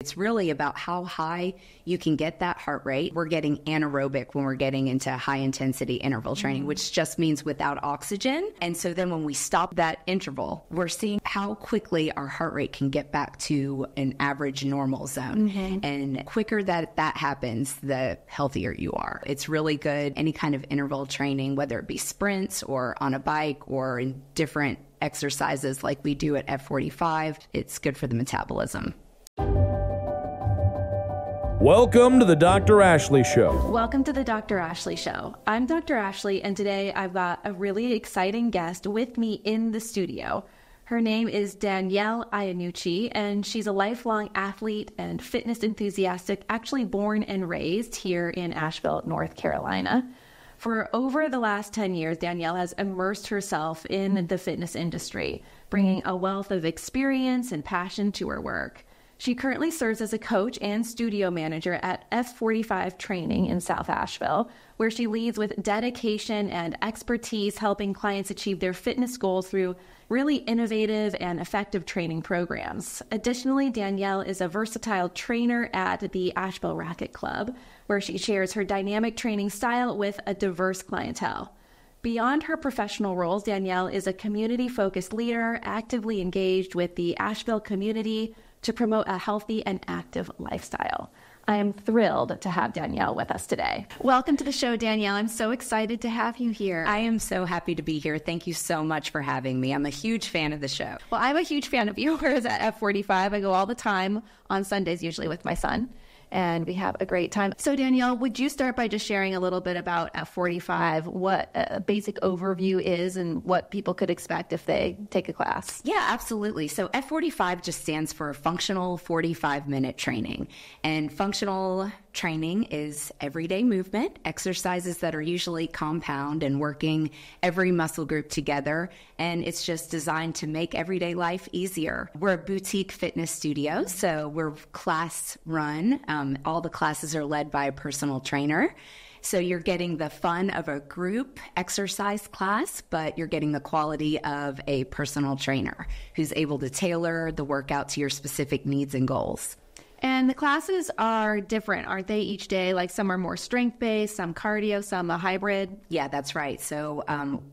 It's really about how high you can get that heart rate. We're getting anaerobic when we're getting into high intensity interval training, which just means without oxygen. And so then when we stop that interval, we're seeing how quickly our heart rate can get back to an average normal zone. And quicker that happens, the healthier you are. It's really good. Any kind of interval training, whether it be sprints or on a bike or in different exercises like we do at F45, it's good for the metabolism. Welcome to the Dr. Ashley Show. Welcome to the Dr. Ashley Show. I'm Dr. Ashley, and today I've got a really exciting guest with me in the studio. Her name is Danielle Iannucci, and she's a lifelong athlete and fitness enthusiastic, actually born and raised here in Asheville, North Carolina. For over the last 10 years, Danielle has immersed herself in the fitness industry, bringing a wealth of experience and passion to her work. She currently serves as a coach and studio manager at F45 Training in South Asheville, where she leads with dedication and expertise, helping clients achieve their fitness goals through really innovative and effective training programs. Additionally, Danielle is a versatile trainer at the Asheville Racquet Club, where she shares her dynamic training style with a diverse clientele. Beyond her professional roles, Danielle is a community-focused leader, actively engaged with the Asheville community to promote a healthy and active lifestyle. I am thrilled to have Danielle with us today. Welcome to the show, Danielle. I'm so excited to have you here. I am so happy to be here. Thank you so much for having me. I'm a huge fan of the show. Well, I'm a huge fan of yours at F45. I go all the time on Sundays, usually with my son, and we have a great time. So Danielle, would you start by just sharing a little bit about F45, what a basic overview is and what people could expect if they take a class? Yeah, absolutely. So F45 just stands for Functional 45-Minute Training. And functional training is everyday movement, exercises that are usually compound and working every muscle group together. And it's just designed to make everyday life easier. We're a boutique fitness studio, so we're class run. All the classes are led by a personal trainer. So you're getting the fun of a group exercise class, but you're getting the quality of a personal trainer who's able to tailor the workout to your specific needs and goals. And the classes are different, aren't they, each day? Like some are more strength-based, some cardio, some a hybrid? Yeah, that's right. So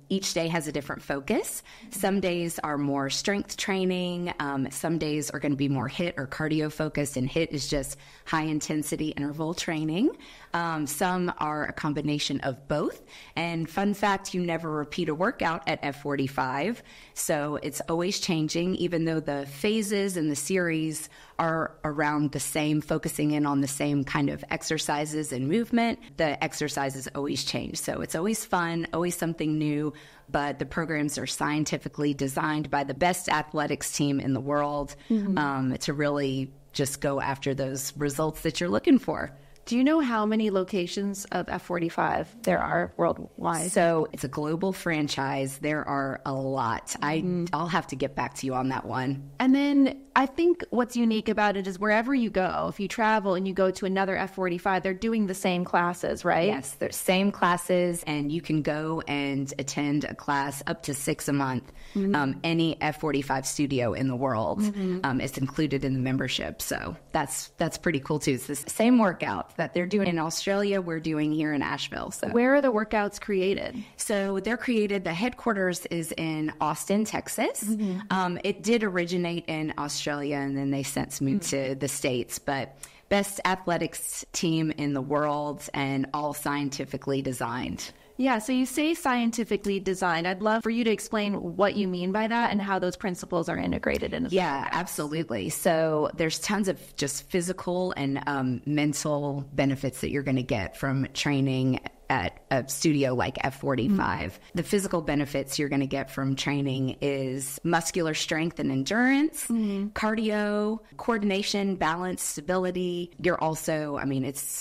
each day has a different focus. Some days are more strength training. Some days are going to be more HIIT or cardio-focused, and HIIT is just high-intensity interval training. Some are a combination of both. And fun fact, you never repeat a workout at F45, so it's always changing, even though the phases and the series are around the same, focusing in on the same kind of exercises and movement. The exercises always change. So it's always fun, always something new, but the programs are scientifically designed by the best athletics team in the world to really just go after those results that you're looking for. Do you know how many locations of F45 there are worldwide? So it's a global franchise. There are a lot. I'll have to get back to you on that one. And then I think what's unique about it is wherever you go, if you travel and you go to another F45, they're doing the same classes, right? Yes, they're same classes, and you can go and attend a class up to 6 a month. Any F45 studio in the world is included in the membership. So that's pretty cool too. It's the same workout that they're doing in Australia, we're doing here in Asheville. So where are the workouts created? So they're created, the headquarters is in Austin, Texas. It did originate in Australia, and then they since moved to the States, but best athletics team in the world and all scientifically designed. Yeah, so you say scientifically designed. I'd love for you to explain what you mean by that and how those principles are integrated in the Yeah, absolutely. So there's tons of just physical and mental benefits that you're going to get from training at a studio like F45. The physical benefits you're going to get from training is muscular strength and endurance, cardio, coordination, balance, stability. You're also,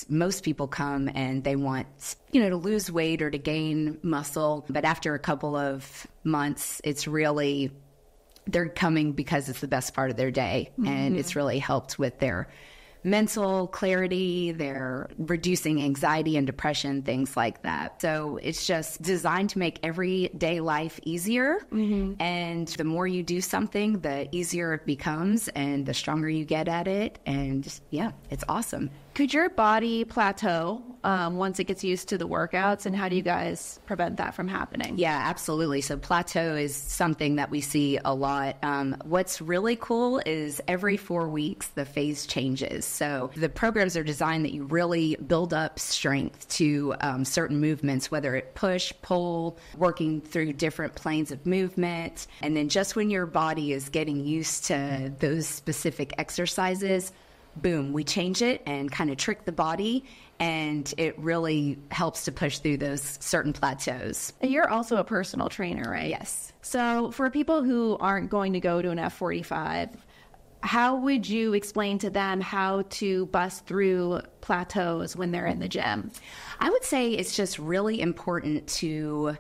most people come and they want, to lose weight or to gain muscle. But after a couple of months, it's really, they're coming because it's the best part of their day. And it's really helped with their mental clarity, they're reducing anxiety and depression, things like that. So it's just designed to make everyday life easier. And the more you do something, the easier it becomes and the stronger you get at it. And yeah, it's awesome. Could your body plateau once it gets used to the workouts, and how do you guys prevent that from happening? Yeah, absolutely. So plateau is something that we see a lot. What's really cool is every 4 weeks, the phase changes. So the programs are designed that you really build up strength to certain movements, whether it push, pull, working through different planes of movement. And then just when your body is getting used to those specific exercises, boom, we change it and kind of trick the body, and it really helps to push through those certain plateaus. And you're also a personal trainer, right? Yes. So for people who aren't going to go to an F45, how would you explain to them how to bust through plateaus when they're in the gym? I would say it's just really important to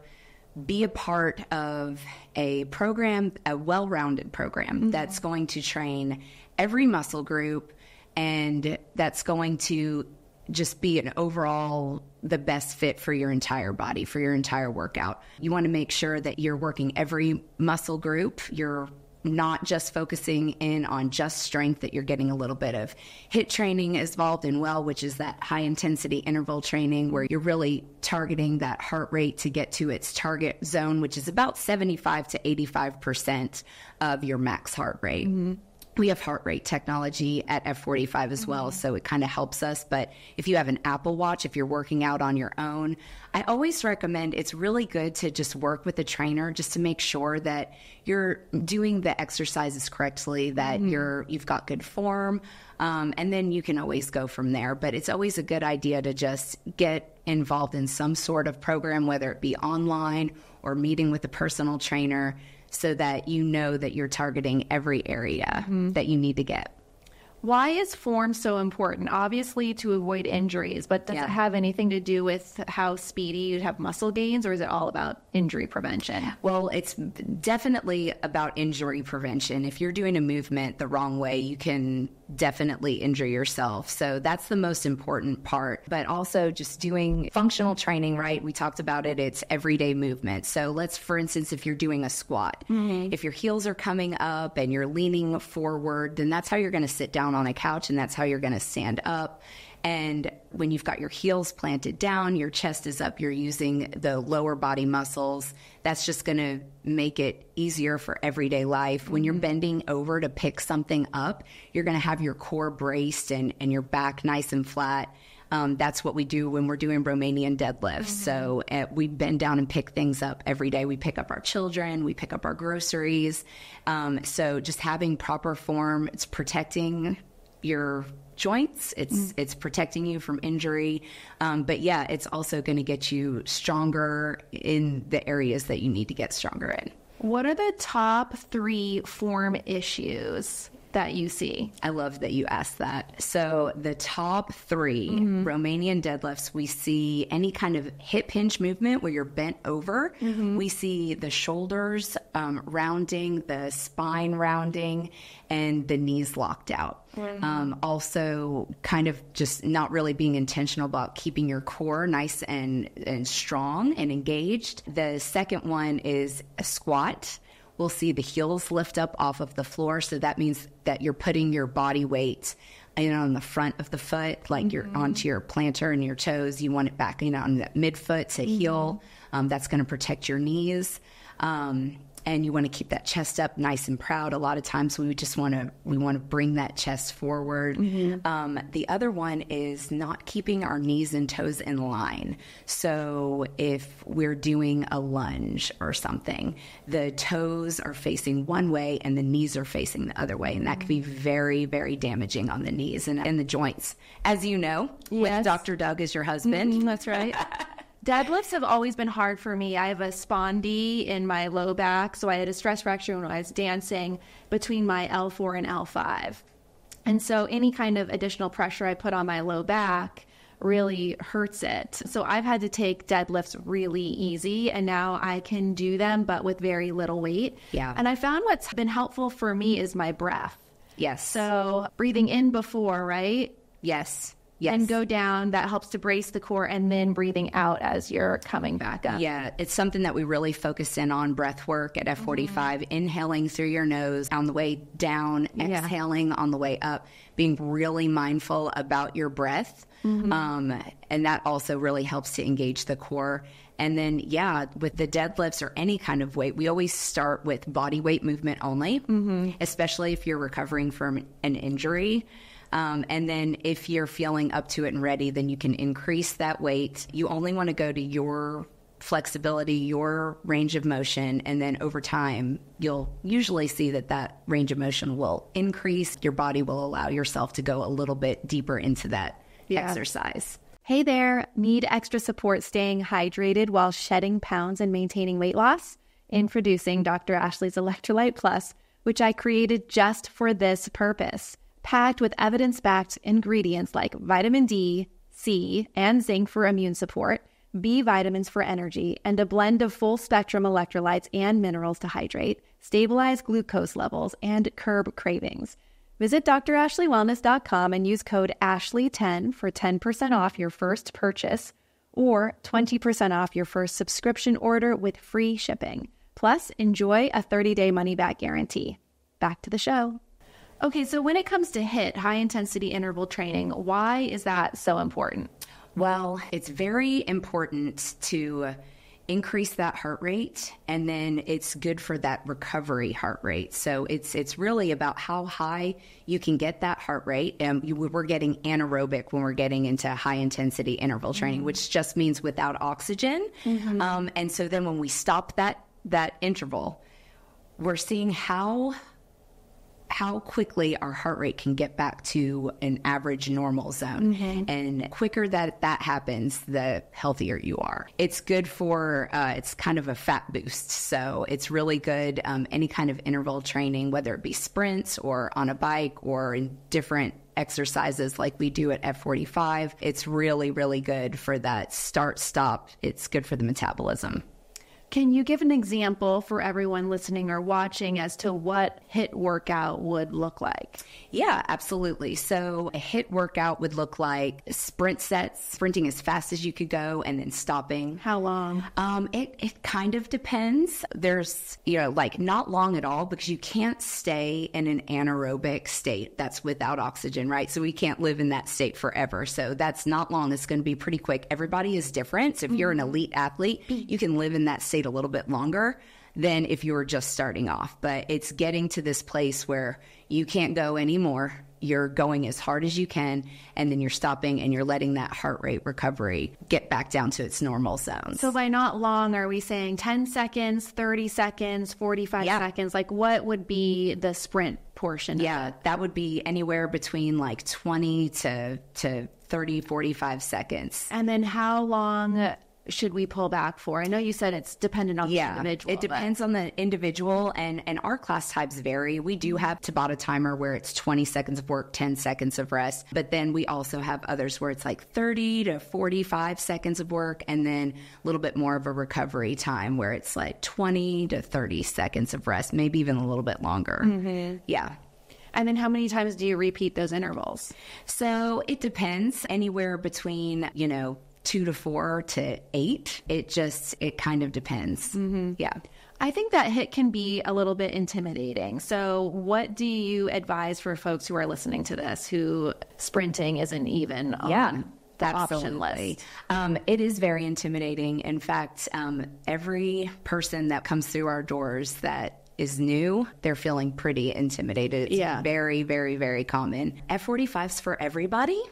be a part of a program, a well-rounded program that's going to train every muscle group, and that's going to just be an overall the best fit for your entire body, for your entire workout. You want to make sure that you're working every muscle group. You're not just focusing in on just strength, that you're getting a little bit of HIIT training involved in well, which is that high intensity interval training where you're really targeting that heart rate to get to its target zone, which is about 75 to 85% of your max heart rate. We have heart rate technology at F45 as well, so it kind of helps us. But if you have an Apple Watch, if you're working out on your own, I always recommend it's really good to just work with a trainer just to make sure that you're doing the exercises correctly, that you've got good form, and then you can always go from there. But it's always a good idea to just get involved in some sort of program, whether it be online or meeting with a personal trainer, so that you know that you're targeting every area that you need to get. Why is form so important? Obviously to avoid injuries, but does it have anything to do with how speedy you have muscle gains, or is it all about injury prevention? Well, it's definitely about injury prevention. If you're doing a movement the wrong way, you can definitely injure yourself. So that's the most important part. But also just doing functional training, right? We talked about it. It's everyday movement. So let's, for instance, if you're doing a squat, if your heels are coming up and you're leaning forward, then that's how you're going to sit down on a couch, and that's how you're going to stand up. And when you've got your heels planted down, your chest is up, you're using the lower body muscles. That's just going to make it easier for everyday life. When you're bending over to pick something up, you're going to have your core braced and your back nice and flat. That's what we do when we're doing Romanian deadlifts. So we bend down and pick things up every day. We pick up our children, we pick up our groceries. So just having proper form, it's protecting your joints, it's protecting you from injury, but yeah, it's also going to get you stronger in the areas that you need to get stronger in. What are the top 3 form issues that you see? I love that you asked that. So the top 3 Romanian deadlifts, we see any kind of hip hinge movement where you're bent over. We see the shoulders rounding, the spine rounding, and the knees locked out. Also kind of just not really being intentional about keeping your core nice and strong and engaged. The second one is a squat. We'll see the heels lift up off of the floor. So that means that you're putting your body weight on the front of the foot, like you're onto your plantar and your toes. You want it back on that midfoot to heel. That's going to protect your knees. And you want to keep that chest up nice and proud. A lot of times we want to bring that chest forward. The other one is not keeping our knees and toes in line. So if we're doing a lunge or something, the toes are facing one way and the knees are facing the other way. And that can be very, very damaging on the knees and the joints. As you know, with Dr. Doug as your husband. That's right. Deadlifts have always been hard for me. I have a spondy in my low back, so I had a stress fracture when I was dancing between my L4 and L5. And so any kind of additional pressure I put on my low back really hurts it. So I've had to take deadlifts really easy, and now I can do them, but with very little weight. Yeah. And I found what's been helpful for me is my breath. Yes. So breathing in before, right? Yes. Yes. And go down. That helps to brace the core, and then breathing out as you're coming back up. Yeah, it's something that we really focus in on, breath work at F45, inhaling through your nose on the way down, exhaling on the way up, being really mindful about your breath. And that also really helps to engage the core. And then, with the deadlifts or any kind of weight, we always start with body weight movement only, especially if you're recovering from an injury. And then if you're feeling up to it and ready, then you can increase that weight. You only want to go to your flexibility, your range of motion, and then over time, you'll usually see that range of motion will increase. Your body will allow yourself to go a little bit deeper into that exercise. Hey there, need extra support staying hydrated while shedding pounds and maintaining weight loss? Introducing Dr. Ashley's Electrolyte Plus, which I created just for this purpose. Packed with evidence-backed ingredients like vitamin D, C, and zinc for immune support, B vitamins for energy, and a blend of full-spectrum electrolytes and minerals to hydrate, stabilize glucose levels, and curb cravings. Visit drashleywellness.com and use code ASHLEY10 for 10% off your first purchase or 20% off your first subscription order with free shipping. Plus, enjoy a 30-day money-back guarantee. Back to the show. Okay, so when it comes to HIIT, high-intensity interval training, why is that so important? Well, it's very important to increase that heart rate, and then it's good for that recovery heart rate. So it's really about how high you can get that heart rate. We're getting anaerobic when we're getting into high-intensity interval training, which just means without oxygen. And so then when we stop that interval, we're seeing how quickly our heart rate can get back to an average normal zone. And quicker that happens, the healthier you are. It's good for, it's kind of a fat boost. So it's really good, any kind of interval training, whether it be sprints or on a bike or in different exercises like we do at F45. It's really, really good for that start-stop. It's good for the metabolism. Can you give an example for everyone listening or watching as to what HIIT workout would look like? Yeah, absolutely. So a HIIT workout would look like sprint sets, sprinting as fast as you could go and then stopping. How long? It kind of depends. There's, like not long at all because you can't stay in an anaerobic state. That's without oxygen, right? So we can't live in that state forever. So that's not long. It's going to be pretty quick. Everybody is different. So if you're an elite athlete, you can live in that state a little bit longer than if you were just starting off. But it's getting to this place where you can't go anymore. You're going as hard as you can, and then you're stopping and you're letting that heart rate recovery get back down to its normal zones. So by not long, are we saying 10 seconds, 30 seconds, 45 seconds? Like what would be the sprint portion? Yeah, that would be anywhere between like 20 to 30, 45 seconds. And then how long should we pull back for? I know you said it's dependent on the individual. It depends on the individual, and our class types vary. We do have Tabata timer where it's 20 seconds of work, 10 seconds of rest, but then we also have others where it's like 30 to 45 seconds of work, and then a little bit more of a recovery time where it's like 20 to 30 seconds of rest, maybe even a little bit longer. Yeah. And then how many times do you repeat those intervals? So it depends, anywhere between, 2 to 4 to 8. It kind of depends. Yeah. I think that HIIT can be a little bit intimidating. So what do you advise for folks who are listening to this, who sprinting isn't even on that option list? It is very intimidating. In fact, every person that comes through our doors that is new, they're feeling pretty intimidated. It's very, very, very common. F45's for everybody.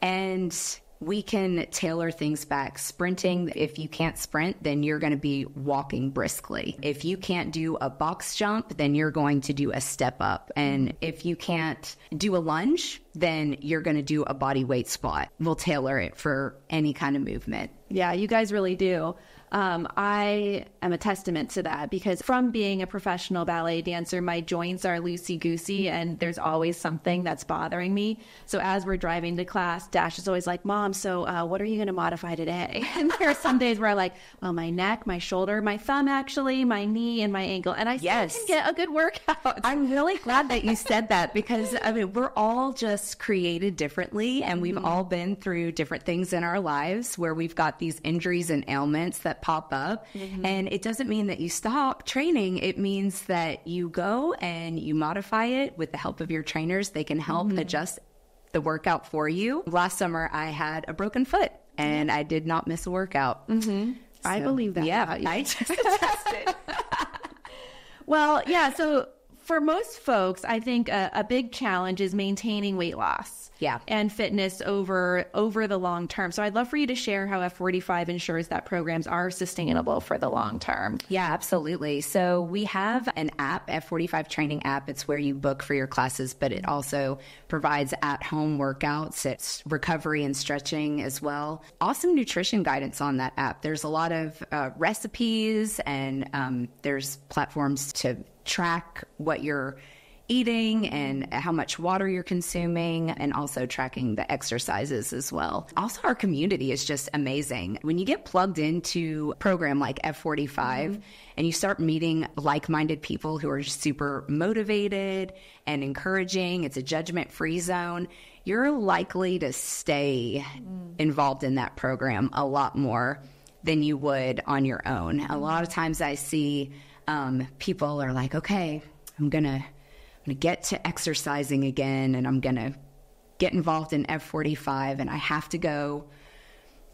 And we can tailor things back. Sprinting, if you can't sprint, then you're going to be walking briskly. If you can't do a box jump, then you're going to do a step up. And if you can't do a lunge, then you're going to do a body weight squat. We'll tailor it for any kind of movement. Yeah, you guys really do. I am a testament to that because from being a professional ballet dancer, my joints are loosey-goosey and there's always something that's bothering me. So as we're driving to class, Dash is always like, Mom, so what are you going to modify today? And there are some days where I'm like, well, my neck, my shoulder, my thumb actually, my knee and my ankle. And I still can get a good workout. I'm really glad that you said that because, I mean, we're all just created differently and we've all been through different things in our lives where we've got these injuries and ailments that pop up. And it doesn't mean that you stop training. It means that you go and you modify it with the help of your trainers. They can help adjust the workout for you. Last summer, I had a broken foot and I did not miss a workout. So, I believe that. Yeah, I just tested. Well, yeah. So for most folks, I think a big challenge is maintaining weight loss. Yeah. And fitness over the long term. So I'd love for you to share how F45 ensures that programs are sustainable for the long term. Yeah, absolutely. So we have an app, F45 training app. It's where you book for your classes, but it also provides at-home workouts. It's recovery and stretching as well. Awesome nutrition guidance on that app. There's a lot of recipes and there's platforms to track what you're eating and how much water you're consuming and also tracking the exercises as well. Also, our community is just amazing. When you get plugged into a program like F45 and you start meeting like-minded people who are super motivated and encouraging, it's a judgment-free zone, you're likely to stay involved in that program a lot more than you would on your own. A lot of times I see people are like, okay, I'm going to get to exercising again and I'm going to get involved in F45 and I have to go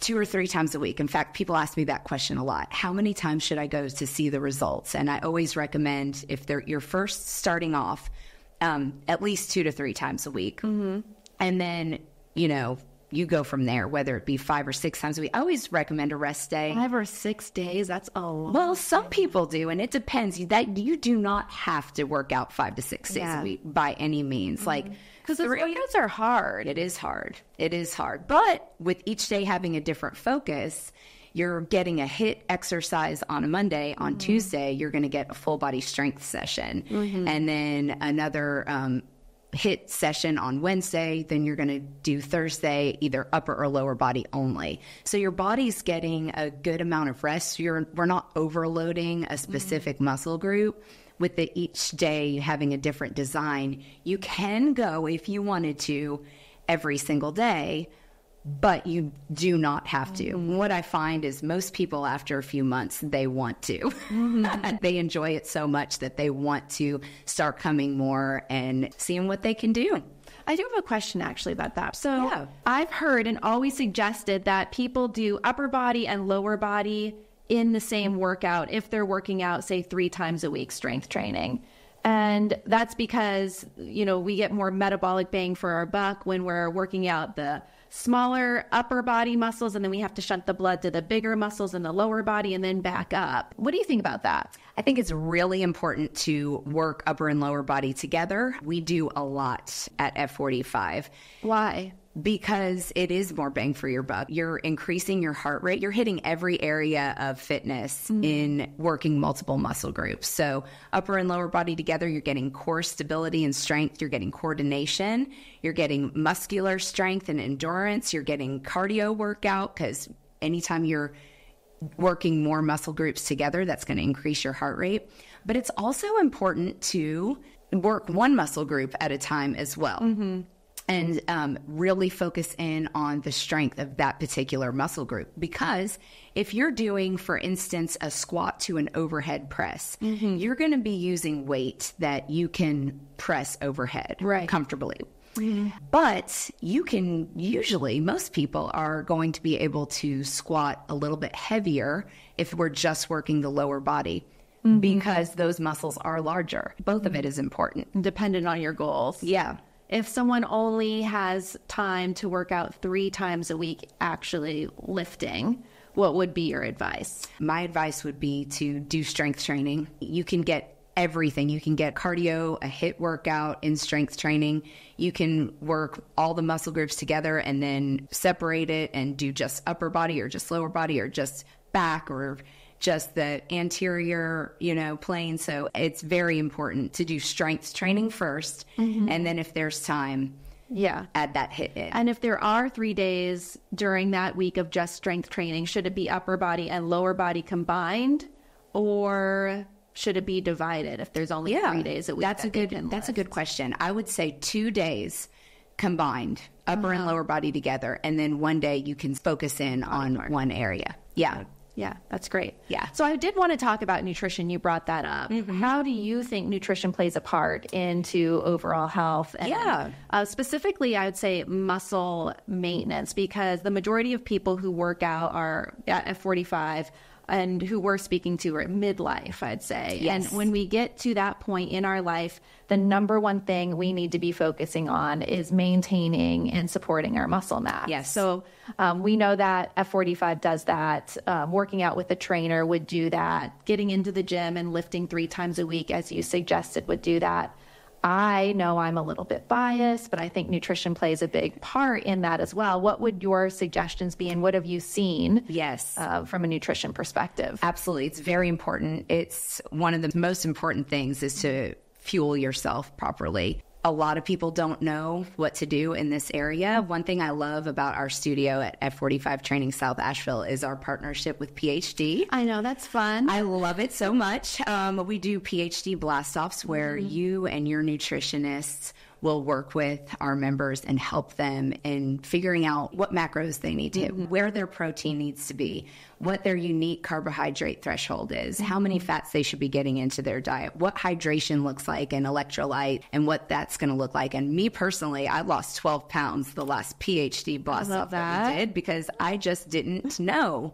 2 or 3 times a week. In fact, people ask me that question a lot. How many times should I go to see the results? And I always recommend if you're first starting off, at least 2 to 3 times a week. And then, you go from there, whether it be 5 or 6 times a week. I always recommend a rest day. 5 or 6 days, that's a lot. Well, some people do, and it depends. That you do not have to work out 5 to 6 days a week by any means. Like, because the workouts are hard. It is hard. It is hard. But with each day having a different focus, you're getting a HIIT exercise on a Monday. On Tuesday, you're going to get a full body strength session. And then another HIIT session on Wednesday, then you're going to do Thursday, either upper or lower body only. So your body's getting a good amount of rest. We're not overloading a specific muscle group. With each day having a different design, you can go if you wanted to every single day, but you do not have to. What I find is most people after a few months, they want to. They enjoy it so much that they want to start coming more and seeing what they can do. I do have a question actually about that. So I've heard and always suggested that people do upper body and lower body in the same workout if they're working out, say, 3 times a week strength training. And that's because, we get more metabolic bang for our buck when we're working out the smaller upper body muscles, and then we have to shunt the blood to the bigger muscles in the lower body and then back up. What do you think about that? I think it's really important to work upper and lower body together. We do a lot at F45. Why? Because it is more bang for your buck. You're increasing your heart rate. You're hitting every area of fitness in working multiple muscle groups. So upper and lower body together, you're getting core stability and strength. You're getting coordination. You're getting muscular strength and endurance. You're getting cardio workout because anytime you're working more muscle groups together, that's going to increase your heart rate. But it's also important to work one muscle group at a time as well. And really focus in on the strength of that particular muscle group. Because if you're doing, for instance, a squat to an overhead press, you're going to be using weight that you can press overhead comfortably. But you can usually, most people are going to be able to squat a little bit heavier if we're just working the lower body. Because those muscles are larger. Both of it is important. Dependent on your goals. Yeah. If someone only has time to work out 3 times a week actually lifting, what would be your advice? My advice would be to do strength training. You can get everything. You can get cardio, a HIIT workout in strength training. You can work all the muscle groups together and then separate it and do just upper body or just lower body or just back or just the anterior, plane. So it's very important to do strength training first. And then if there's time, add that HIIT in. And if there are 3 days during that week of just strength training, should it be upper body and lower body combined, or should it be divided if there's only 3 days a week? That's a good question. I would say 2 days combined, upper and lower body together, and then 1 day you can focus in on one area. Yeah, that's great. Yeah. So I did want to talk about nutrition. You brought that up. How do you think nutrition plays a part into overall health? And, specifically, I would say muscle maintenance, because the majority of people who work out are at F45 and who we're speaking to are at midlife, I'd say. Yes. And when we get to that point in our life, the number one thing we need to be focusing on is maintaining and supporting our muscle mass. Yes. So we know that F45 does that. Working out with a trainer would do that. Getting into the gym and lifting 3 times a week, as you suggested, would do that. I know I'm a little bit biased, but I think nutrition plays a big part in that as well. What would your suggestions be, and what have you seen from a nutrition perspective? Absolutely. It's very important. It's one of the most important things is to fuel yourself properly. A lot of people don't know what to do in this area. One thing I love about our studio at F45 Training South Asheville is our partnership with PhD. I know, that's fun. I love it so much. We do PhD blast-offs where you and your nutritionists will work with our members and help them in figuring out what macros they need to hit, where their protein needs to be, what their unique carbohydrate threshold is, how many fats they should be getting into their diet, what hydration looks like and electrolyte and what that's going to look like. And me personally, I lost 12 pounds the last PhD blast-off that we did because I just didn't know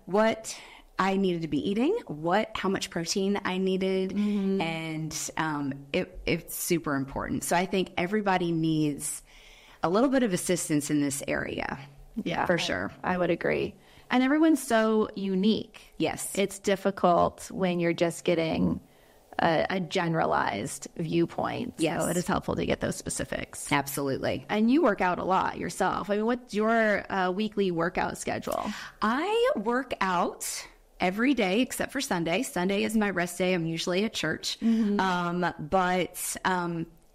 what I needed to be eating, how much protein I needed, and it's super important. So I think everybody needs a little bit of assistance in this area. Yeah, for sure. I would agree. And everyone's so unique. Yes. It's difficult when you're just getting a generalized viewpoint. Yes. So it is helpful to get those specifics. Absolutely. And you work out a lot yourself. I mean, what's your weekly workout schedule? I work out every day except for Sunday. Sunday is my rest day. I'm usually at church. But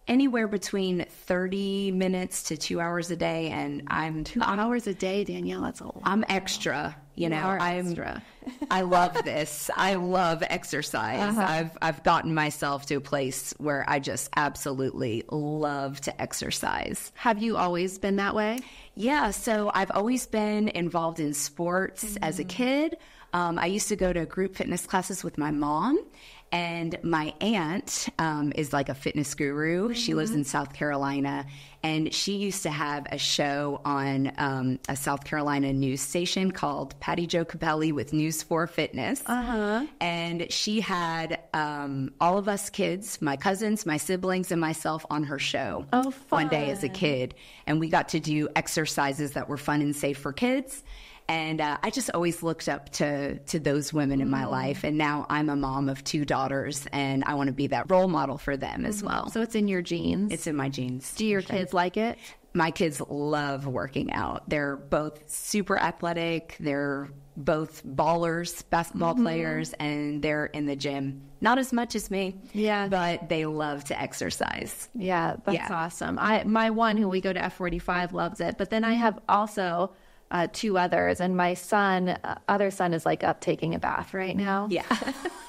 anywhere between 30 minutes to 2 hours a day. And I'm 2 hours a day, Danielle. That's a lot. I'm extra, I'm extra. I love this. I love exercise. I've gotten myself to a place where I just absolutely love to exercise. Have you always been that way? Yeah. So I've always been involved in sports as a kid. I used to go to group fitness classes with my mom, and my aunt is like a fitness guru. She lives in South Carolina, and she used to have a show on a South Carolina news station called Patty Jo Capelli with News 4 Fitness. And she had all of us kids, my cousins, my siblings, and myself on her show one day as a kid. And we got to do exercises that were fun and safe for kids. And I just always looked up to those women in my life. And now I'm a mom of 2 daughters, and I want to be that role model for them as well. So it's in your genes? It's in my genes. Do your kids like it? My kids love working out. They're both super athletic. They're both ballers, basketball players, and they're in the gym. Not as much as me, but they love to exercise. Yeah, that's awesome. My one, who we go to F45, loves it. But then I have also 2 others, and my other son is like up taking a bath right now. Yeah.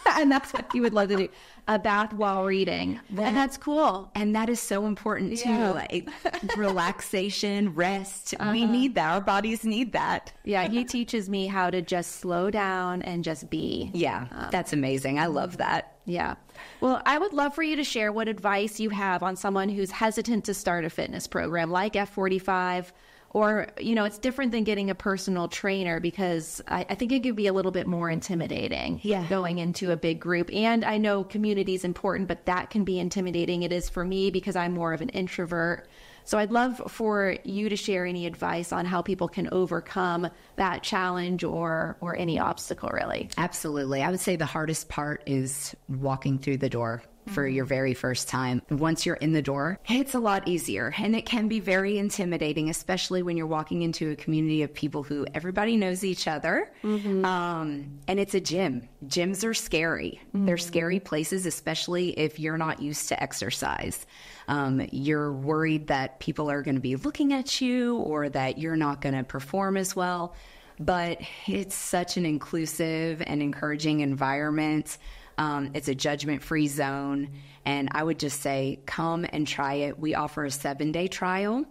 And that's what he would love to do, a bath while reading. And that's cool. And that is so important too. Like relaxation, rest. We need that. Our bodies need that. Yeah. He teaches me how to just slow down and just be. Yeah. That's amazing. I love that. Yeah. Well, I would love for you to share what advice you have on someone who's hesitant to start a fitness program like F45. Or, it's different than getting a personal trainer, because I think it could be a little bit more intimidating going into a big group. And I know community is important, but that can be intimidating. It is for me because I'm more of an introvert. So I'd love for you to share any advice on how people can overcome that challenge or any obstacle, really. Absolutely. I would say the hardest part is walking through the door for your very first time. Once you're in the door, it's a lot easier, and it can be very intimidating, especially when you're walking into a community of people who everybody knows each other. And it's a gym. Gyms are scary. They're scary places, especially if you're not used to exercise. You're worried that people are going to be looking at you or that you're not going to perform as well. But it's such an inclusive and encouraging environment. It's a judgment-free zone, and I would just say come and try it. We offer a 7-day trial,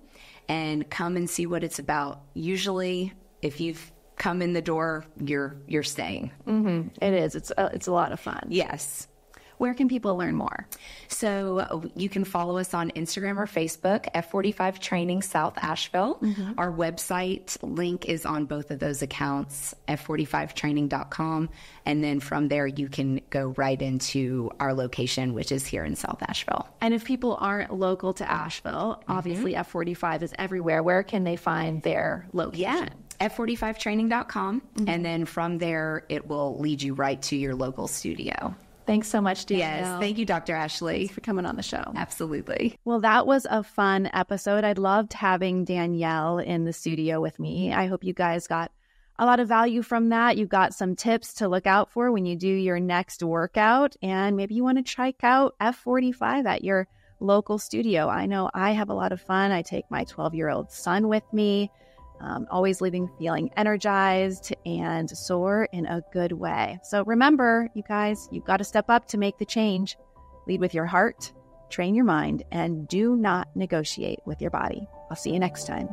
and come and see what it's about. Usually, if you've come in the door, you're staying. It is. It's a lot of fun. Yes. Where can people learn more? So you can follow us on Instagram or Facebook, F45 Training South Asheville. Our website link is on both of those accounts, F45training.com. And then from there, you can go right into our location, which is here in South Asheville. And if people aren't local to Asheville, obviously F45 is everywhere. Where can they find their location? F45training.com. And then from there, it will lead you right to your local studio. Thanks so much, Danielle. Yes, thank you, Dr. Ashley. Thanks for coming on the show. Absolutely. Well, that was a fun episode. I loved having Danielle in the studio with me. I hope you guys got a lot of value from that. You got some tips to look out for when you do your next workout, and maybe you want to check out F45 at your local studio. I know I have a lot of fun. I take my 12-year-old son with me. Always leaving feeling energized and sore in a good way. So remember, you guys, you've got to step up to make the change. Lead with your heart, train your mind, and do not negotiate with your body. I'll see you next time.